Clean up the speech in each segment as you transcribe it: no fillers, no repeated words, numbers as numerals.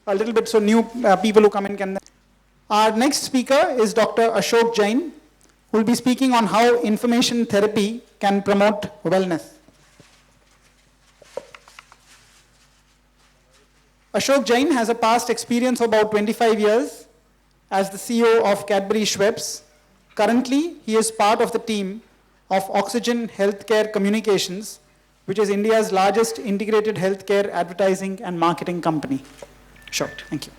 a little bit so new people who come in can. Our next speaker is Dr. Ashok Jain, who will be speaking on how information therapy can promote wellness. Ashok Jain has a past experience of about 25 years as the CEO of Cadbury Schweppes. Currently, he is part of the team of Oxygen Healthcare Communications, which is India's largest integrated healthcare advertising and marketing company. Sure, thank you.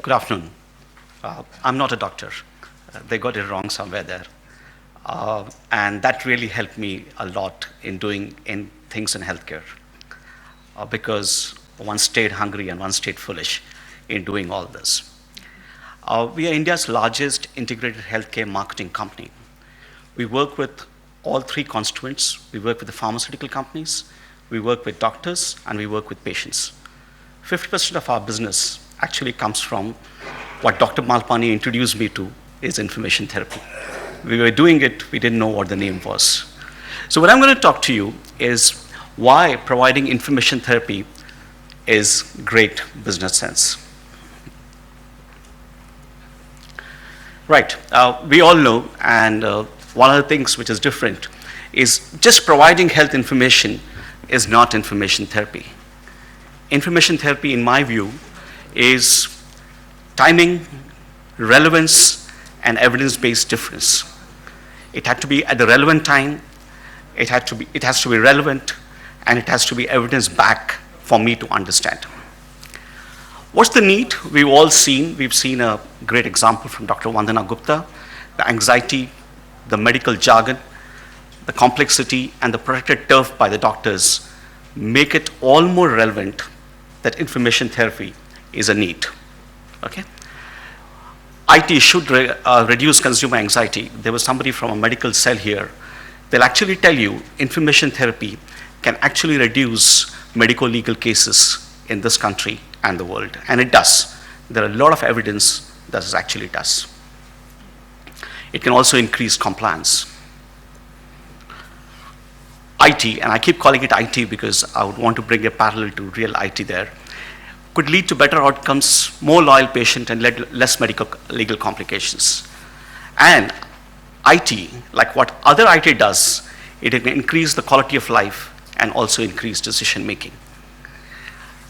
Good afternoon. I'm not a doctor. They got it wrong somewhere there. And that really helped me a lot in doing things in healthcare. Because one stayed hungry and one stayed foolish in doing all this. We are India's largest integrated healthcare marketing company. We work with all three constituents. We work with the pharmaceutical companies, we work with doctors, and we work with patients. 50% of our business actually comes from what Dr. Malpani introduced me to is information therapy. We were doing it, we didn't know what the name was. So what I'm going to talk to you is why providing information therapy is great business sense. Right, we all know, and one of the things which is different is just providing health information is not information therapy. Information therapy, in my view, is timing, relevance, and evidence-based difference. It had to be at the relevant time, it has to be relevant, and it has to be evidence-backed for me to understand. What's the need? We've seen a great example from Dr. Vandana Gupta, the anxiety, the medical jargon, the complexity, and the protected turf by the doctors make it all more relevant that information therapy is a need, okay? IT should reduce consumer anxiety. There was somebody from a medical cell here. They'll actually tell you information therapy can actually reduce medico-legal cases in this country and the world, and it does. There are a lot of evidence that it actually does. It can also increase compliance. IT, and I keep calling it IT because I would want to bring a parallel to real IT there, could lead to better outcomes, more loyal patient, and less medical legal complications. And IT, like what other IT does, it can increase the quality of life and also increase decision making.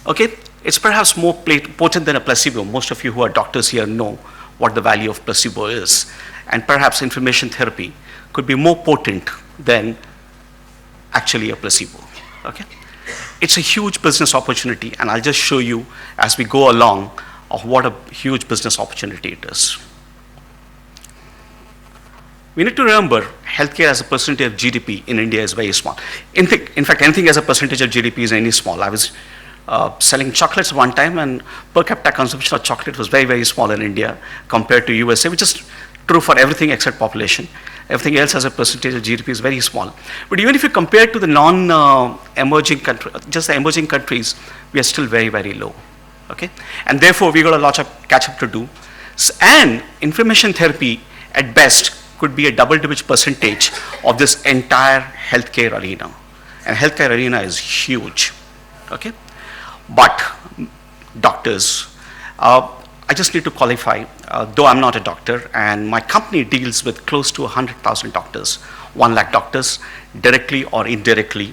Okay, it's perhaps more potent than a placebo. Most of you who are doctors here know what the value of placebo is. And perhaps information therapy could be more potent than actually a placebo, okay? It's a huge business opportunity, and I'll just show you as we go along of what a huge business opportunity it is. We need to remember healthcare as a percentage of GDP in India is very small. In fact, anything as a percentage of GDP is any small. I was selling chocolates one time, and per capita consumption of chocolate was very, very small in India compared to USA, which is true for everything except population. Everything else as a percentage of GDP is very small. But even if you compare to the non-emerging countries, just the emerging countries, we are still very, very low, okay? And therefore, we got a lot of catch up to do. And information therapy, at best, could be a double-digit percentage of this entire healthcare arena. And healthcare arena is huge, okay? But doctors, I just need to qualify, though I'm not a doctor, and my company deals with close to 100,000 doctors, 1 lakh doctors, directly or indirectly,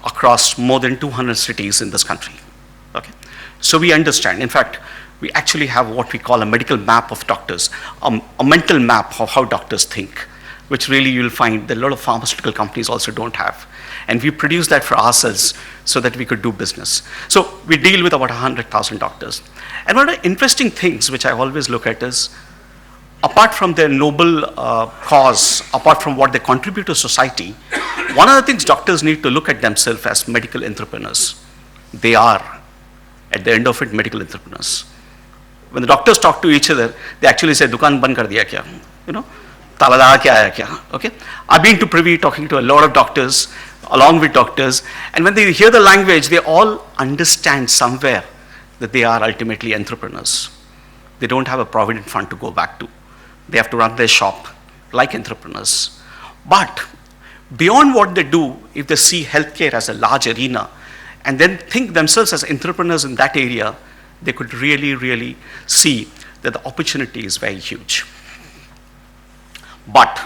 across more than 200 cities in this country, okay? So we understand. In fact, we actually have what we call a medical map of doctors, a mental map of how doctors think, which really you'll find that a lot of pharmaceutical companies also don't have. And we produce that for ourselves so that we could do business. So we deal with about 100,000 doctors. And one of the interesting things which I always look at is, apart from their noble cause, apart from what they contribute to society, one of the things doctors need to look at themselves as medical entrepreneurs. They are, at the end of it, medical entrepreneurs. When the doctors talk to each other, they actually say, "Dukaan ban kar diya kya?" You know, "Tala laga kya aaya kya?" Okay. I've been to Privy talking to a lot of doctors, along with doctors, and when they hear the language, they all understand somewhere that they are ultimately entrepreneurs. They don't have a provident fund to go back to. They have to run their shop like entrepreneurs. But beyond what they do, if they see healthcare as a large arena and then think themselves as entrepreneurs in that area, they could really, really see that the opportunity is very huge. But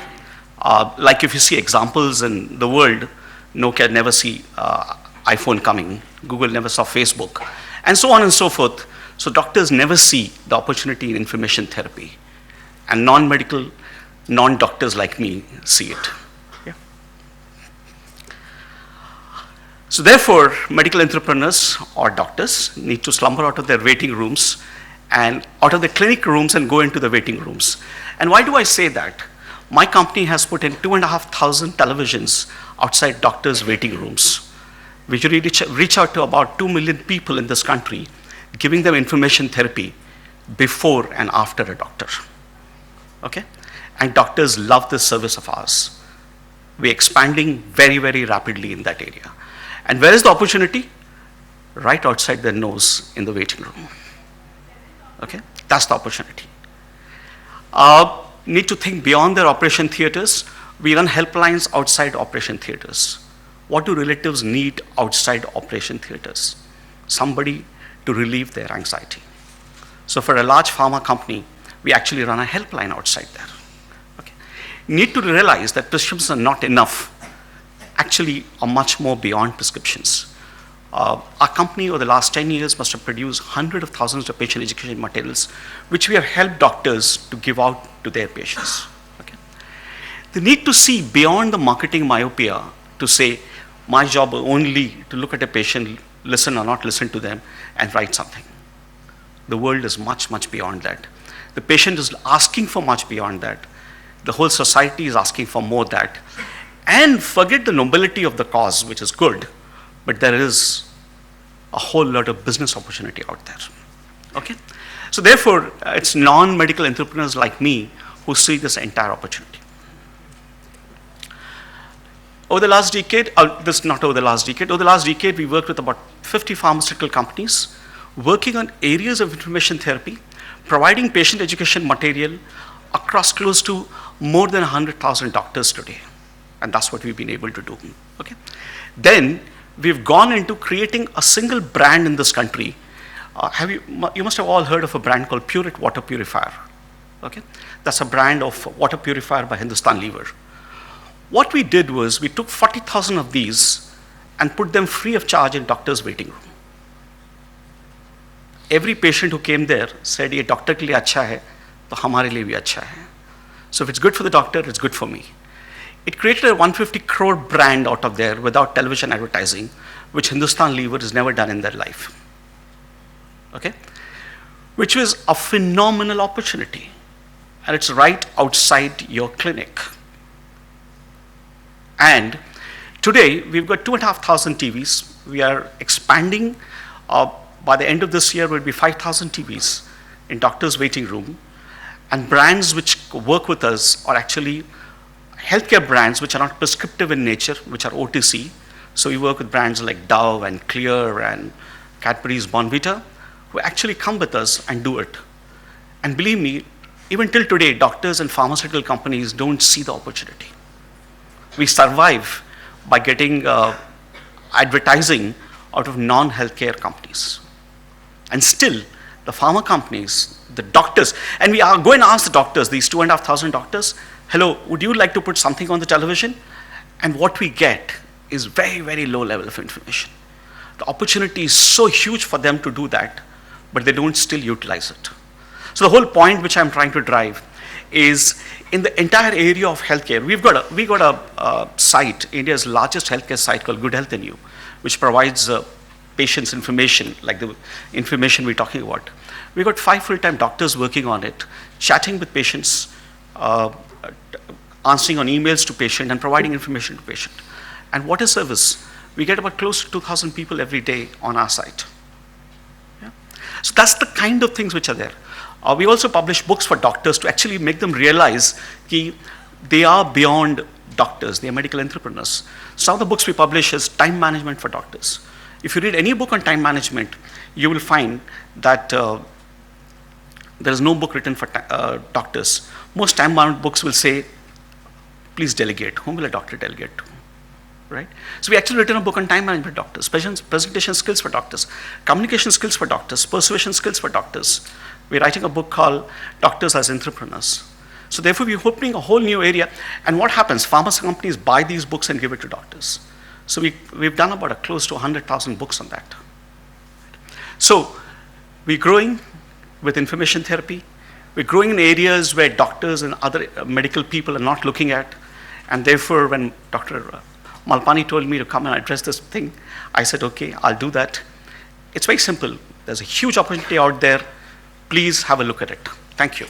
like if you see examples in the world, Nokia never see iPhone coming, Google never saw Facebook, and so on and so forth. So doctors never see the opportunity in information therapy. And non-medical, non-doctors like me see it. Yeah. So therefore, medical entrepreneurs or doctors need to slumber out of their waiting rooms and out of the clinic rooms and go into the waiting rooms. And why do I say that? My company has put in 2,500 televisions outside doctors' waiting rooms. We reach out to about 2 million people in this country, giving them information therapy before and after a doctor. Okay? And doctors love this service of ours. We're expanding very, very rapidly in that area. And where is the opportunity? Right outside their nose in the waiting room. Okay? That's the opportunity. Need to think beyond their operation theaters. We run helplines outside operation theaters. What do relatives need outside operation theaters? Somebody to relieve their anxiety. So for a large pharma company, we actually run a helpline outside there. Okay. Need to realize that prescriptions are not enough, actually are much more beyond prescriptions. Our company over the last 10 years must have produced hundreds of thousands of patient education materials, which we have helped doctors to give out to their patients. Okay. They need to see beyond the marketing myopia to say, my job only to look at a patient, listen or not listen to them, and write something. The world is much, much beyond that. The patient is asking for much beyond that. The whole society is asking for more that. And forget the nobility of the cause, which is good, but there is a whole lot of business opportunity out there. Okay? So therefore, it's non-medical entrepreneurs like me who see this entire opportunity. Over the last decade, over the last decade, we worked with about 50 pharmaceutical companies working on areas of information therapy, providing patient education material across close to more than 100,000 doctors today. And that's what we've been able to do. Okay? Then we've gone into creating a single brand in this country. You must have all heard of a brand called Pureit Water Purifier. Okay? That's a brand of water purifier by Hindustan Lever. What we did was we took 40,000 of these and put them free of charge in doctor's waiting room. Every patient who came there said, "Ye doctor ke liye acha hai, to hamare liye bhi acha hai." So if it's good for the doctor, it's good for me. It created a 150 crore brand out of there without television advertising, which Hindustan Lever has never done in their life. Okay? Which was a phenomenal opportunity. And it's right outside your clinic. And today, we've got 2,500 TVs. We are expanding. By the end of this year, will be 5,000 TVs in doctors' waiting room. And brands which work with us are actually healthcare brands which are not prescriptive in nature, which are OTC. So we work with brands like Dove and Clear and Cadbury's Bonvita, who actually come with us and do it. And believe me, even till today, doctors and pharmaceutical companies don't see the opportunity. We survive by getting advertising out of non-healthcare companies. And still, the pharma companies, the doctors, and we are going to ask the doctors, these 2,500 doctors, hello, would you like to put something on the television? And what we get is very, very low level of information. The opportunity is so huge for them to do that, but they don't still utilize it. So the whole point which I'm trying to drive is in the entire area of healthcare, we got a site, India's largest healthcare site called Good Health in You, which provides patients information, like the information we're talking about. We got 5 full-time doctors working on it, chatting with patients, answering on emails to patient and providing information to patient. And what a service. We get about close to 2,000 people every day on our site. Yeah? So that's the kind of things which are there. We also publish books for doctors to actually make them realize that they are beyond doctors, they are medical entrepreneurs. Some of the books we publish is time management for doctors. If you read any book on time management, you will find that there is no book written for doctors. Most time management books will say, please delegate. Whom will a doctor delegate to? right? So we actually written a book on time management for doctors, presentation skills for doctors, communication skills for doctors, persuasion skills for doctors. We're writing a book called Doctors as Entrepreneurs. So therefore, we're opening a whole new area. And what happens? Pharma companies buy these books and give it to doctors. So we've done about close to 100,000 books on that. So we're growing with information therapy. We're growing in areas where doctors and other medical people are not looking at. And therefore, when Dr. Malpani told me to come and address this thing, I said, okay, I'll do that. It's very simple. There's a huge opportunity out there. Please have a look at it. Thank you.